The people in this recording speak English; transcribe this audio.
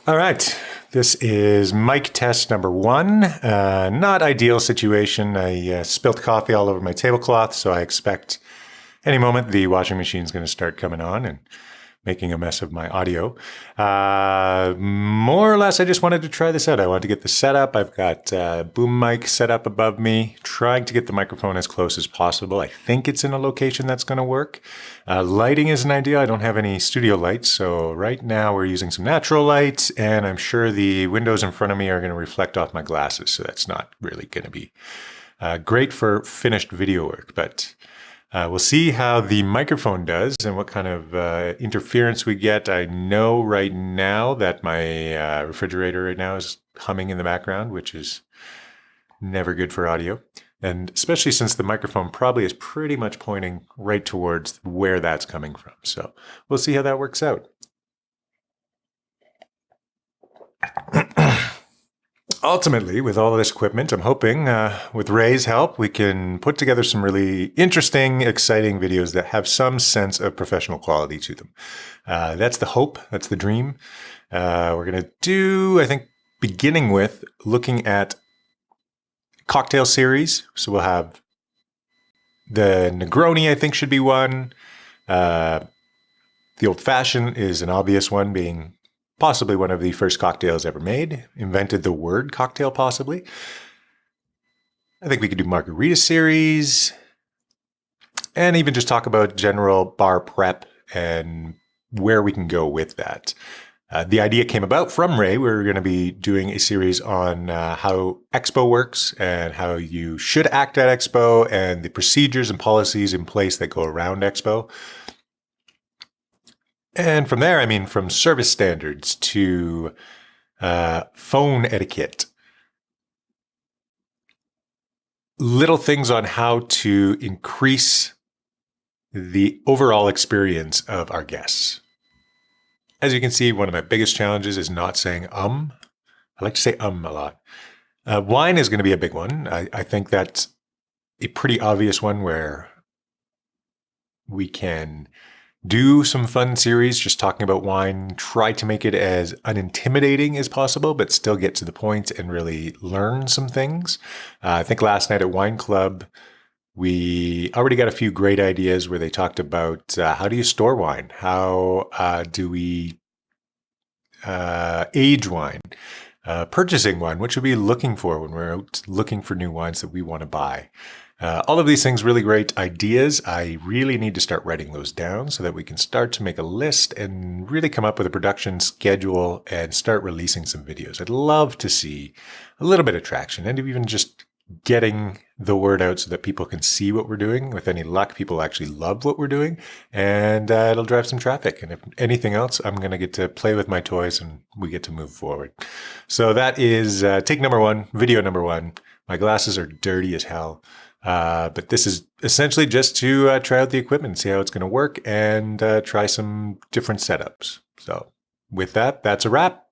All right, this is mic test number one. Not ideal situation. I spilt coffee all over my tablecloth, so I expect any moment the washing machine is going to start coming on and making a mess of my audio. More or less, I just wanted to try this out. I wanted to get the setup. I've got boom mic set up above me, trying to get the microphone as close as possible. I think it's in a location that's going to work. Lighting is an idea. I don't have any studio lights, so right now we're using some natural lights, and I'm sure the windows in front of me are going to reflect off my glasses, so that's not really going to be great for finished video work, but we'll see how the microphone does and what kind of interference we get. I know right now that my refrigerator right now is humming in the background, which is never good for audio. And especially since the microphone probably is pretty much pointing right towards where that's coming from. So we'll see how that works out. Ultimately, with all of this equipment, I'm hoping with Ray's help, we can put together some really interesting, exciting videos that have some sense of professional quality to them. That's the hope. That's the dream. We're going to do, I think, beginning with looking at cocktail series. So we'll have the Negroni, I think, should be one. The Old Fashioned is an obvious one, being possibly one of the first cocktails ever made. Invented the word cocktail, possibly. I think we could do margarita series. And even just talk about general bar prep and where we can go with that. The idea came about from Ray. We're going to be doing a series on how Expo works and how you should act at Expo and the procedures and policies in place that go around Expo. And from there, I mean, from service standards to phone etiquette, little things on how to increase the overall experience of our guests. As you can see, one of my biggest challenges is not saying I like to say a lot. Wine is going to be a big one. I think that's a pretty obvious one where we can do some fun series just talking about wine, try to make it as unintimidating as possible, but still get to the point and really learn some things. I think last night at Wine Club, we already got a few great ideas where they talked about how do you store wine? How do we age wine? Purchasing wine, what should we be looking for when we're out looking for new wines that we want to buy? All of these things, really great ideas. I really need to start writing those down so that we can start to make a list and really come up with a production schedule and start releasing some videos. I'd love to see a little bit of traction and even just getting the word out so that people can see what we're doing. With any luck, people actually love what we're doing, and it'll drive some traffic. And if anything else, I'm going to get to play with my toys and we get to move forward. So that is take number one, video number one. My glasses are dirty as hell. But this is essentially just to try out the equipment, see how it's going to work, and try some different setups. So with that, that's a wrap.